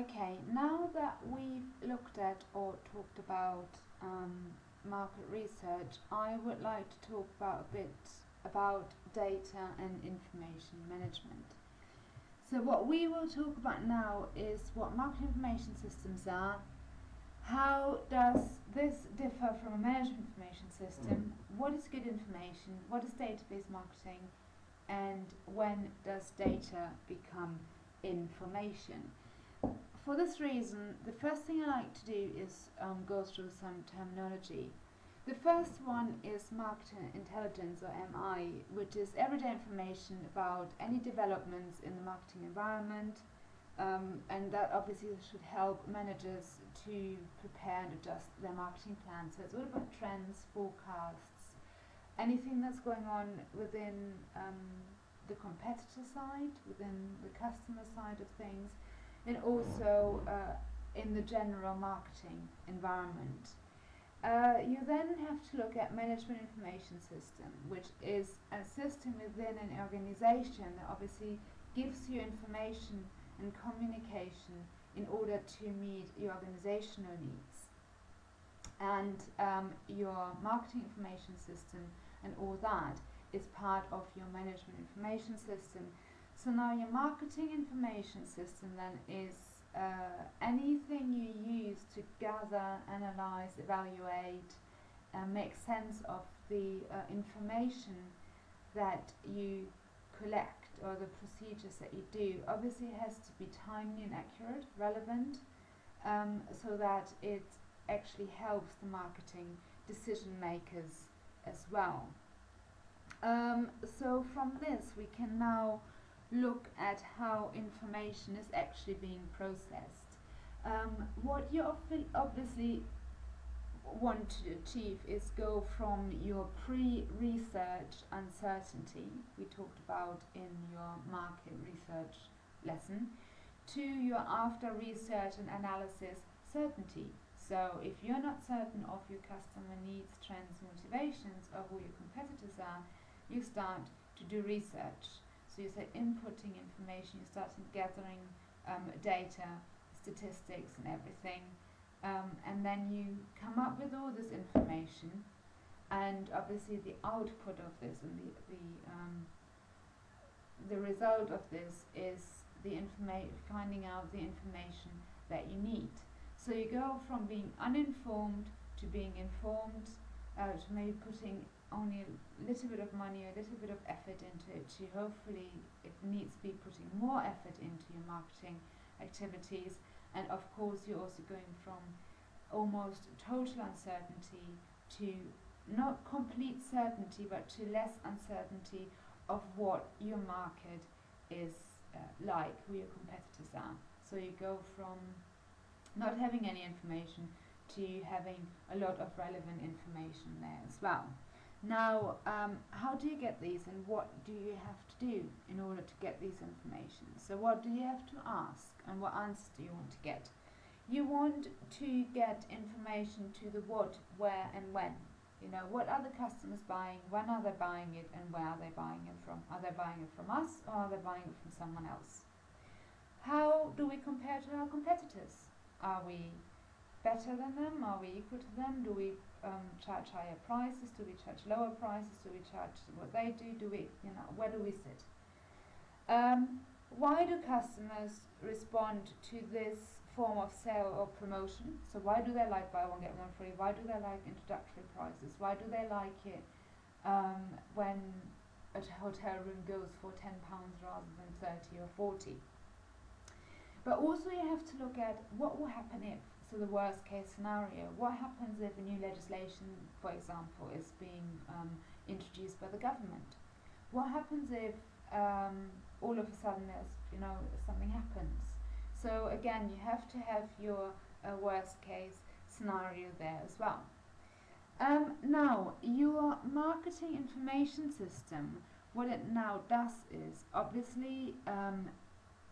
Okay, now that we've looked at or talked about market research, I would like to talk about a bit about data and information management. So what we will talk about now is what market information systems are, how does this differ from a management information system, what is good information, what is database marketing, and when does data become information. For this reason, the first thing I like to do is go through some terminology. The first one is market intelligence, or MI, which is everyday information about any developments in the marketing environment, and that obviously should help managers to prepare and adjust their marketing plans. So it's all about trends, forecasts, anything that's going on within the competitor side, within the customer side of things, and also in the general marketing environment. You then have to look at management information system, which is a system within an organization that obviously gives you information and communication in order to meet your organizational needs. And your marketing information system and all that is part of your management information system. So now your marketing information system then is anything you use to gather, analyze, evaluate, make sense of the information that you collect, or the procedures that you do. Obviously it has to be timely and accurate, relevant, so that it actually helps the marketing decision makers as well. So from this we can now look at how information is actually being processed. What you obviously want to achieve is go from your pre-research uncertainty we talked about in your market research lesson to your after research and analysis certainty. So if you're not certain of your customer needs, trends, motivations, or who your competitors are, you start to do research. So you start inputting information, you start gathering data, statistics and everything, and then you come up with all this information, and obviously the output of this and the result of this is the finding out the information that you need. So you go from being uninformed to being informed, to maybe putting only a little bit of money, a little bit of effort into it, to hopefully, if needs be, putting more effort into your marketing activities. And of course you're also going from almost total uncertainty to not complete certainty, but to less uncertainty of what your market is like, who your competitors are. So you go from not having any information to having a lot of relevant information there as well. Now, how do you get these, and what do you have to do in order to get these information? So what do you have to ask, and what answers do you want to get? You want to get information to the what, where and when. You know, what are the customers buying, when are they buying it, and where are they buying it from? Are they buying it from us, or are they buying it from someone else? How do we compare to our competitors? Are we better than them? Are we equal to them? Do we charge higher prices? Do we charge lower prices? Do we charge what they do? Do we, where do we sit? Why do customers respond to this form of sale or promotion? So why do they like buy one get one free? Why do they like introductory prices? Why do they like it when a hotel room goes for £10 rather than 30 or 40? But also you have to look at what will happen if, so the worst case scenario, what happens if a new legislation, for example, is being introduced by the government? What happens if all of a sudden there's, something happens? So again, you have to have your worst case scenario there as well. Now, your marketing information system, what it now does is, obviously,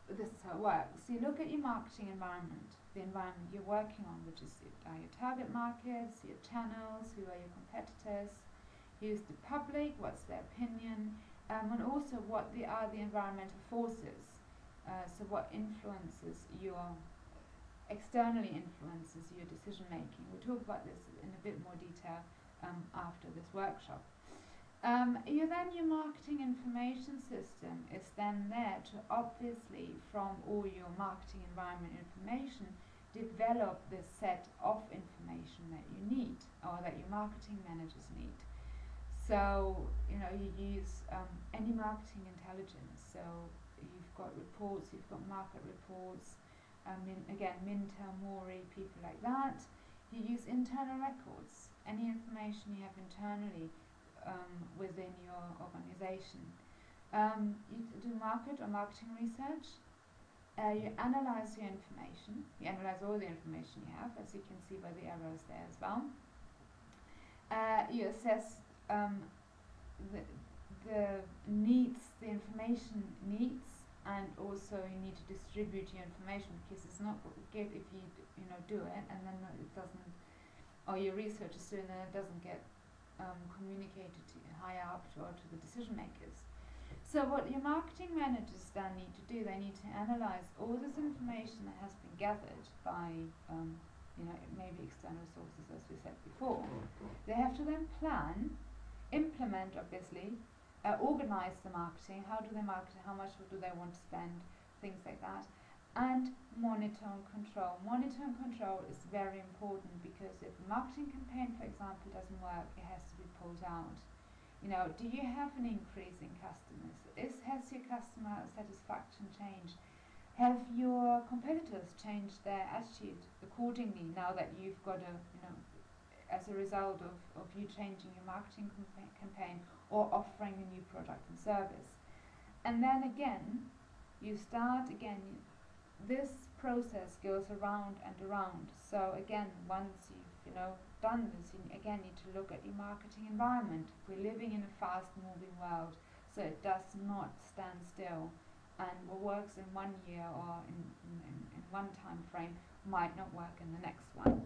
this is how it works. So you look at your marketing environment, the environment you're working on, which is your target markets, your channels, who are your competitors, who's the public, what's their opinion, and also what are the environmental forces. So what influences your externally influences your decision making. We'll talk about this in a bit more detail after this workshop. Your marketing information system is then there to obviously, from all your marketing environment information, develop this set of information that you need or that your marketing managers need. So, you use any marketing intelligence. So you've got reports, you've got market reports, Minter, Mori, people like that. You use internal records, any information you have internally within your organization. You do market or marketing research. You analyze your information. You analyze all the information you have, as you can see by the arrows there as well. You assess the needs, the information needs, and also you need to distribute your information, because it's not good if you do it and then it doesn't, or your research is doing it, it doesn't get communicated to higher up or to the decision makers. So what your marketing managers then need to do, they need to analyze all this information that has been gathered by maybe external sources, as we said before. They have to then plan, implement, obviously, organize the marketing. How do they market? How much do they want to spend? Things like that. And monitor and control. Monitor and control is very important, because if a marketing campaign, for example, doesn't work, it has to be pulled out. Do you have an increase in customers? Has your customer satisfaction changed? Have your competitors changed their attitude accordingly now that you've got as a result of you changing your marketing campaign or offering a new product and service? And then again, you start again. This process goes around and around. So again, once you've done this, you again need to look at your marketing environment. We're living in a fast-moving world, so it does not stand still. And what works in 1 year or in one time frame might not work in the next one.